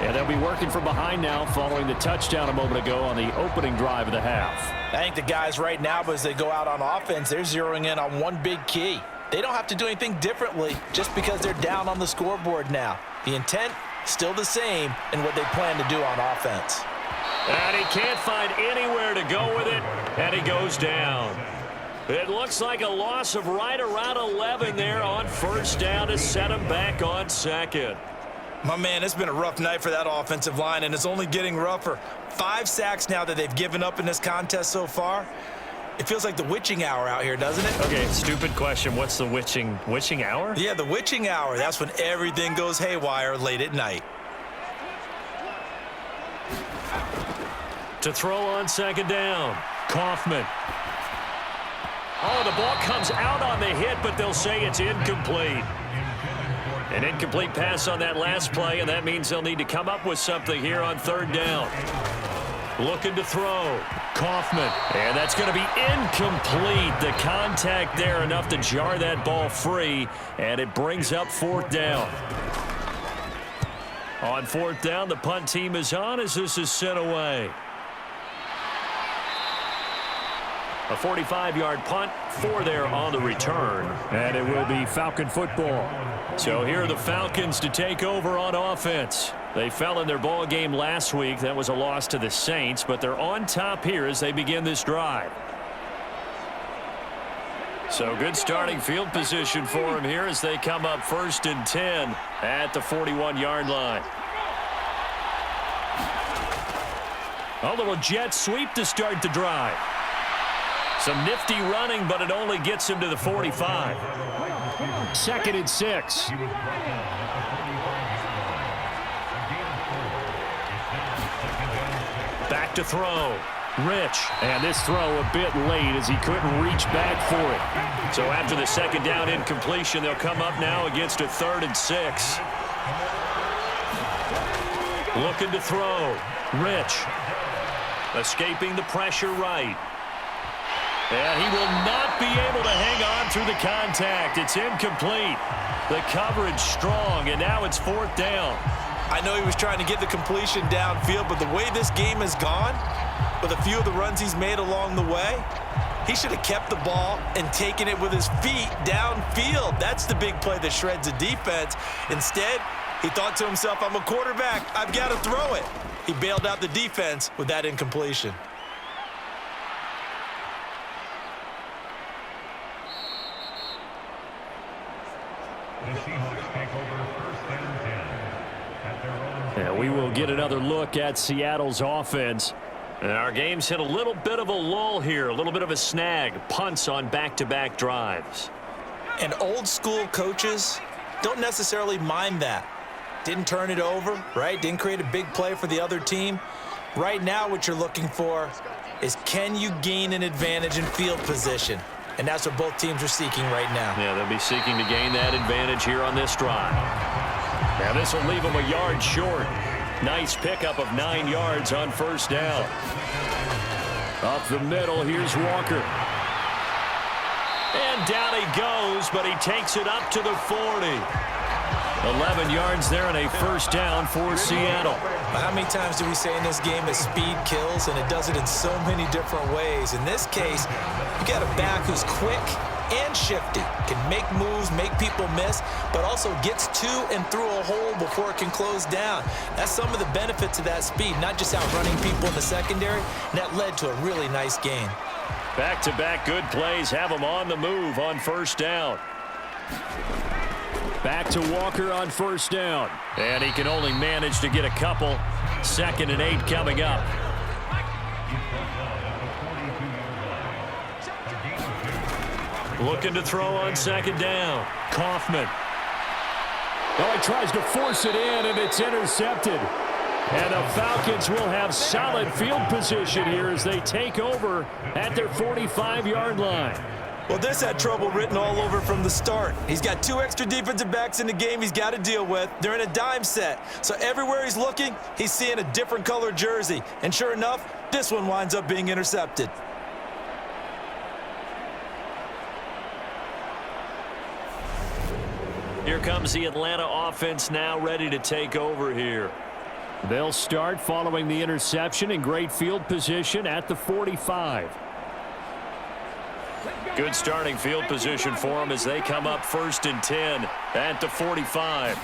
Speaker 3: And they'll be working from behind now following the touchdown a moment ago on the opening drive of the half.
Speaker 4: I think the guys right now, as they go out on offense, they're zeroing in on one big key. They don't have to do anything differently just because they're down on the scoreboard now. The intent, still the same in what they plan to do on offense.
Speaker 3: And he can't find anywhere to go with it, and he goes down. It looks like a loss of right around 11 there on first down to set him back on second.
Speaker 4: My man, it's been a rough night for that offensive line, and it's only getting rougher. 5 sacks now that they've given up in this contest so far. It feels like the witching hour out here, doesn't it?
Speaker 3: Okay, stupid question. What's the witching hour?
Speaker 4: Yeah, the witching hour. That's when everything goes haywire late at night.
Speaker 3: To throw on second down, Kaufman. Oh, the ball comes out on the hit, but they'll say it's incomplete. An incomplete pass on that last play, and that means they'll need to come up with something here on third down. Looking to throw. Kaufman. And that's going to be incomplete. The contact there enough to jar that ball free, and it brings up fourth down. On fourth down, the punt team is on as this is sent away. A 45-yard punt, 4 there on the return. And it will be Falcon football. So here are the Falcons to take over on offense. They fell in their ball game last week. That was a loss to the Saints, but they're on top here as they begin this drive. So good starting field position for them here as they come up 1st and 10 at the 41-yard line. A little jet sweep to start the drive. Some nifty running, but it only gets him to the 45. 2nd and 6. Back to throw. Rich. And this throw a bit late as he couldn't reach back for it. So after the second down incompletion, they'll come up now against a 3rd and 6. Looking to throw. Rich. Escaping the pressure right. And he will not be able to hang on through the contact. It's incomplete. The coverage strong, and now it's 4th down.
Speaker 4: I know he was trying to get the completion downfield, but the way this game has gone, with a few of the runs he's made along the way, he should have kept the ball and taken it with his feet downfield. That's the big play that shreds the defense. Instead, he thought to himself, I'm a quarterback. I've got to throw it. He bailed out the defense with that incompletion.
Speaker 2: The Seahawks take over 1st and 10 at their own.
Speaker 3: And we will get another look at Seattle's offense. And our game's hit a little bit of a lull here, a little bit of a snag. Punts on back-to-back drives.
Speaker 4: And old school coaches don't necessarily mind that. Didn't turn it over, right? Didn't create a big play for the other team. Right now what you're looking for is, can you gain an advantage in field position? And that's what both teams are seeking right now.
Speaker 3: Yeah, they'll be seeking to gain that advantage here on this drive. Now this will leave them a yard short. Nice pickup of 9 yards on 1st down. Up the middle, here's Walker. And down he goes, but he takes it up to the 40. 11 yards there and a 1st down for Seattle.
Speaker 4: How many times do we say in this game that speed kills, and it does it in so many different ways? In this case, you got a back who's quick and shifty, can make moves, make people miss, but also gets to and through a hole before it can close down. That's some of the benefits of that speed, not just outrunning people in the secondary, and that led to a really nice gain.
Speaker 3: Back-to-back good plays have them on the move on 1st down. Back to Walker on first down. And he can only manage to get a couple. 2nd and 8 coming up. Looking to throw on 2nd down. Kaufman. Oh, he tries to force it in, and it's intercepted. And the Falcons will have solid field position here as they take over at their 45-yard line.
Speaker 4: Well, this had trouble written all over from the start. He's got 2 extra defensive backs in the game he's got to deal with. They're in a dime set. So everywhere he's looking, he's seeing a different color jersey. And sure enough, this one winds up being intercepted.
Speaker 3: Here comes the Atlanta offense now ready to take over here. They'll start following the interception in great field position at the 45. Good starting field position for them as they come up 1st and 10 at the 45.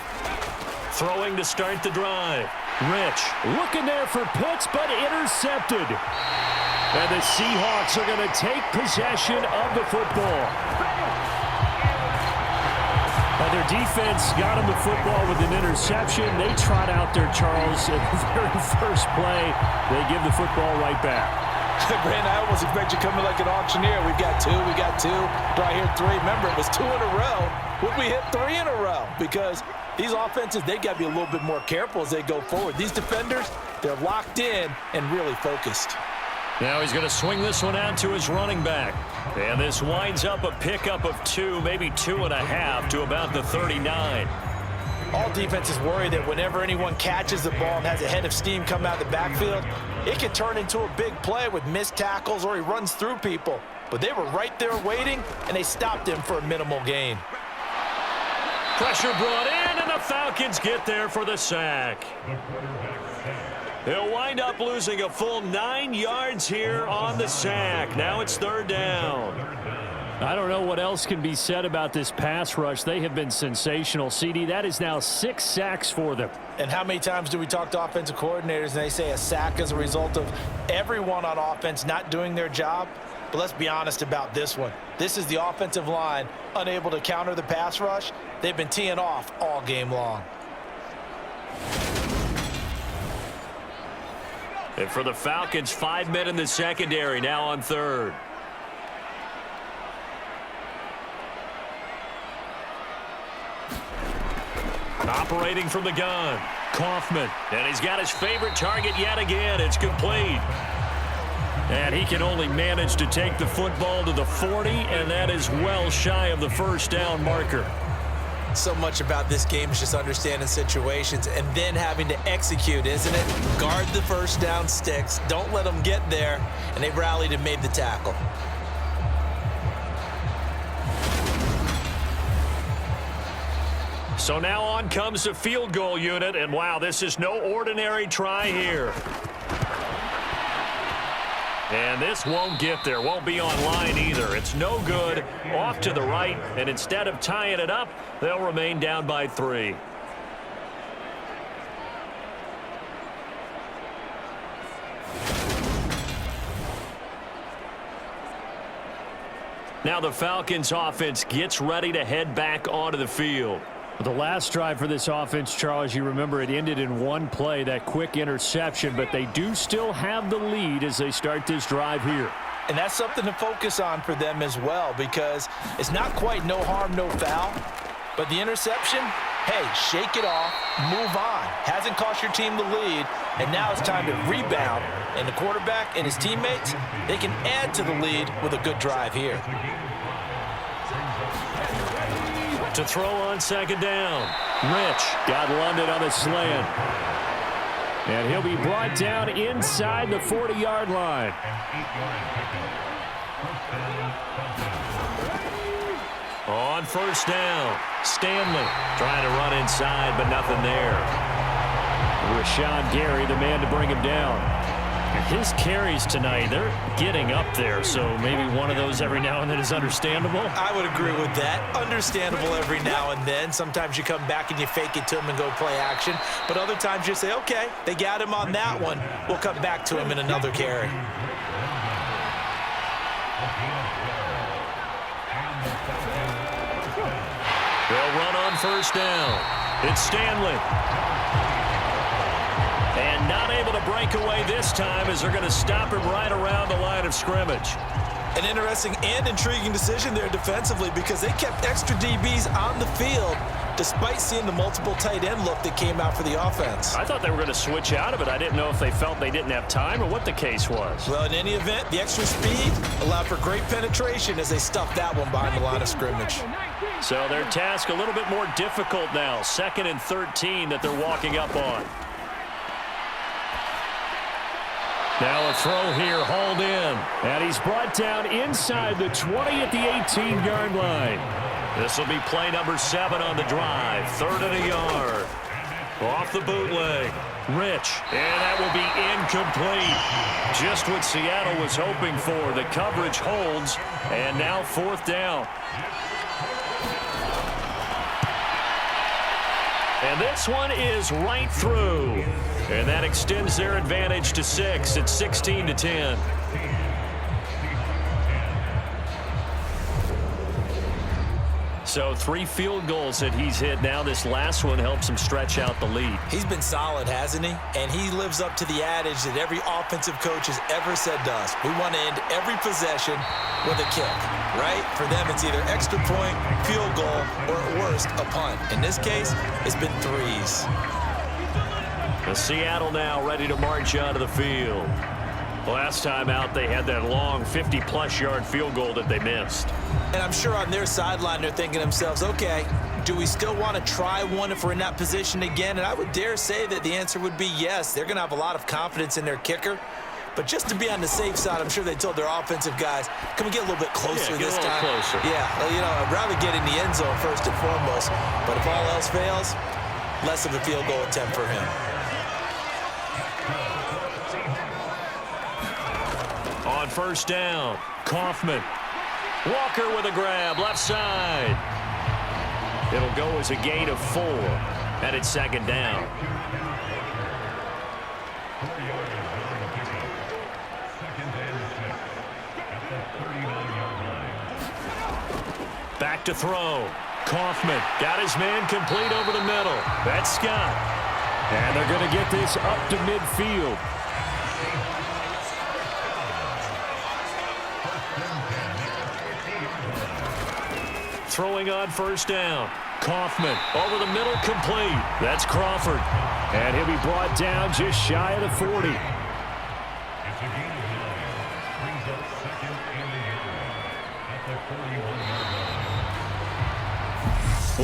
Speaker 3: Throwing to start the drive. Rich looking there for Pitts, but intercepted. And the Seahawks are going to take possession of the football. And their defense got him the football with an interception. They trot out there, Charles, at the very first play. They give the football right back.
Speaker 5: Brandon, I almost expect you coming like an auctioneer. We've got 2, we got 2. Do I hear 3? Remember, it was 2 in a row. Would we hit 3 in a row? Because these offenses, they got to be a little bit more careful as they go forward. These defenders, they're locked in and really focused.
Speaker 3: Now he's going to swing this one out to his running back. And this winds up a pickup of 2, maybe 2.5 to about the 39.
Speaker 5: All defenses worry that whenever anyone catches the ball and has a head of steam come out of the backfield, it can turn into a big play with missed tackles or he runs through people. But they were right there waiting, and they stopped him for a minimal gain.
Speaker 3: Pressure brought in, and the Falcons get there for the sack. They'll wind up losing a full 9 yards here on the sack. Now it's 3rd down. I don't know what else can be said about this pass rush. They have been sensational. CD, that is now 6 sacks for them.
Speaker 5: And how many times do we talk to offensive coordinators and they say a sack is a result of everyone on offense not doing their job? But let's be honest about this one. This is the offensive line unable to counter the pass rush. They've been teeing off all game long.
Speaker 3: And for the Falcons, 5 men in the secondary now on 3rd. Operating from the gun, Kaufman. And he's got his favorite target yet again. It's complete. And he can only manage to take the football to the 40, and that is well shy of the 1st down marker.
Speaker 4: So much about this game is just understanding situations and then having to execute, isn't it? Guard the 1st down sticks. Don't let them get there. And they rallied and made the tackle.
Speaker 3: So now on comes the field goal unit, and wow, this is no ordinary try here. And this won't get there, won't be on line either. It's no good, off to the right, and instead of tying it up, they'll remain down by 3. Now the Falcons offense gets ready to head back onto the field. The last drive for this offense, Charles, you remember it ended in 1 play, that quick interception, but they do still have the lead as they start this drive here.
Speaker 5: And that's something to focus on for them as well, because it's not quite no harm, no foul, but the interception, hey, shake it off, move on. Hasn't cost your team the lead, and now it's time to rebound. And the quarterback and his teammates, they can add to the lead with a good drive here.
Speaker 3: To throw on 2nd down. Rich got London on the slant. And he'll be brought down inside the 40-yard line. On 1st down, Stanley trying to run inside, but nothing there. Rashawn Gary, the man to bring him down. His carries tonight, they're getting up there, so maybe one of those every now and then is understandable.
Speaker 4: I would agree with that. Understandable every now and then. Sometimes you come back and you fake it to him and go play action. But other times you say, okay, they got him on that one. We'll come back to him in another carry.
Speaker 3: on first down. It's Stanley. And not able to break away this time as they're going to stop him right around the line of scrimmage.
Speaker 4: An interesting and intriguing decision there defensively because they kept extra DBs on the field despite seeing the multiple tight end look that came out for the offense.
Speaker 3: I thought they were going to switch out of it. I didn't know if they felt they didn't have time or what the case was.
Speaker 4: Well, in any event, the extra speed allowed for great penetration as they stuffed that one behind the line of scrimmage.
Speaker 3: So their task a little bit more difficult now. 2nd and 13 that they're walking up on. Now a throw here, hauled in.
Speaker 6: And he's brought down inside the 20 at the 18-yard line.
Speaker 3: This will be play number 7 on the drive. 3rd and a yard. Off the bootleg. Rich. And that will be incomplete. Just what Seattle was hoping for. The coverage holds. And now 4th down. And this one is right through. And that extends their advantage to 6. It's 16-10. So 3 field goals that he's hit now. This last one helps him stretch out the lead.
Speaker 4: He's been solid, hasn't he? And he lives up to the adage that every offensive coach has ever said to us. We want to end every possession with a kick, right? For them, it's either extra point, field goal, or at worst, a punt. In this case, it's been 3s.
Speaker 3: The Seattle now ready to march onto the field. Last time out, they had that long 50-plus yard field goal that they missed.
Speaker 4: And I'm sure on their sideline, they're thinking to themselves, okay, do we still want to try one if we're in that position again? And I would dare say that the answer would be yes. They're going to have a lot of confidence in their kicker. But just to be on the safe side, I'm sure they told their offensive guys, can we get a little bit closer this time?
Speaker 3: Closer.
Speaker 4: Yeah, well, you know, I'd rather get in the end zone first and foremost. But if all else fails, less of a field goal attempt for him.
Speaker 3: On first down, Kaufman. Walker with a grab, left side. It'll go as a gain of 4, and it's 2nd down. Back to throw. Kaufman got his man complete over the middle. That's Scott.
Speaker 6: And they're going to get this up to midfield.
Speaker 3: Throwing on first down. Kaufman over the middle, complete. That's Crawford.
Speaker 6: And he'll be brought down just shy of the 40.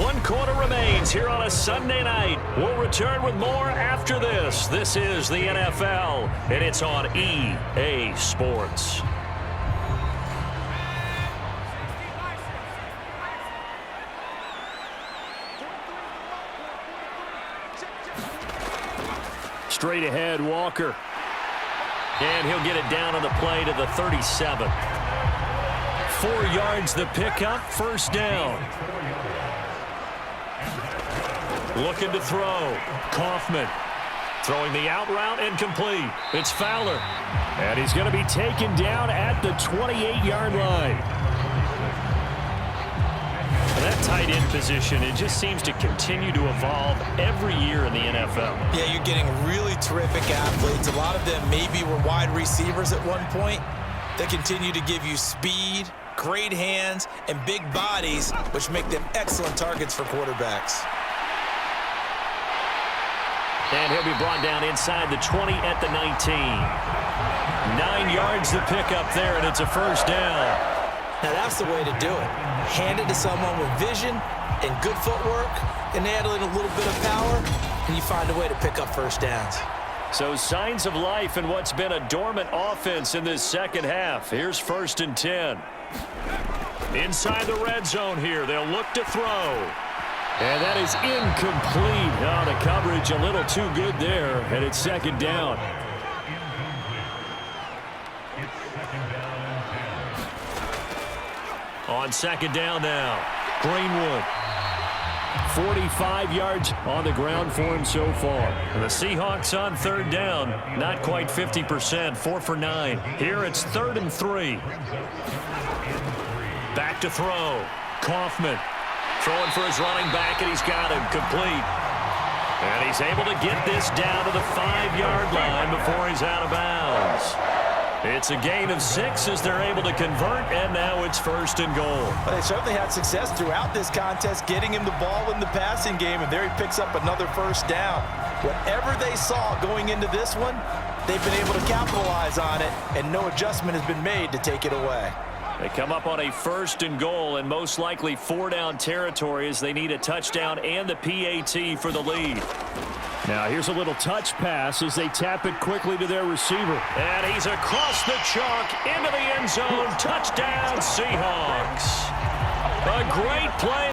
Speaker 3: One quarter remains here on a Sunday night. We'll return with more after this. This is the NFL, and it's on EA Sports.
Speaker 6: Straight ahead, Walker.
Speaker 3: And he'll get it down on the play to the 37. 4 yards the pickup, first down. Looking to throw. Kaufman throwing the out route and complete. It's Fowler.
Speaker 6: And he's going to be taken down at the 28-yard line.
Speaker 3: That tight end position, it just seems to continue to evolve every year in the NFL.
Speaker 4: Yeah, you're getting really terrific athletes. A lot of them maybe were wide receivers at one point. They continue to give you speed, great hands, and big bodies, which make them excellent targets for quarterbacks.
Speaker 3: And he'll be brought down inside the 20 at the 19. 9 yards to pick up there, and it's a first down.
Speaker 4: Now that's the way to do it. Hand it to someone with vision and good footwork, and add a little bit of power, and you find a way to pick up first downs.
Speaker 3: So signs of life in what's been a dormant offense in this second half. Here's 1st and 10. Inside the red zone here. They'll look to throw.
Speaker 6: And that is incomplete. Oh, the coverage a little too good there, and it's 2nd down.
Speaker 3: On 2nd down now, Greenwood.
Speaker 6: 45 yards on the ground for him so far.
Speaker 3: And the Seahawks on 3rd down, not quite 50%, 4 for 9. Here it's 3rd and 3. Back to throw. Kaufman Throwing for his running back, and he's got him complete. And he's able to get this down to the 5-yard line before he's out of bounds. It's a gain of 6 as they're able to convert, and now it's 1st and goal.
Speaker 5: Well, they certainly had success throughout this contest, getting him the ball in the passing game, and there he picks up another 1st down. Whatever they saw going into this one, they've been able to capitalize on it, and no adjustment has been made to take it away.
Speaker 3: They come up on a 1st and goal, and most likely 4-down territory as they need a touchdown and the PAT for the lead.
Speaker 6: Now here's a little touch pass as they tap it quickly to their receiver.
Speaker 3: And he's across the chalk into the end zone. Touchdown, Seahawks. A great play.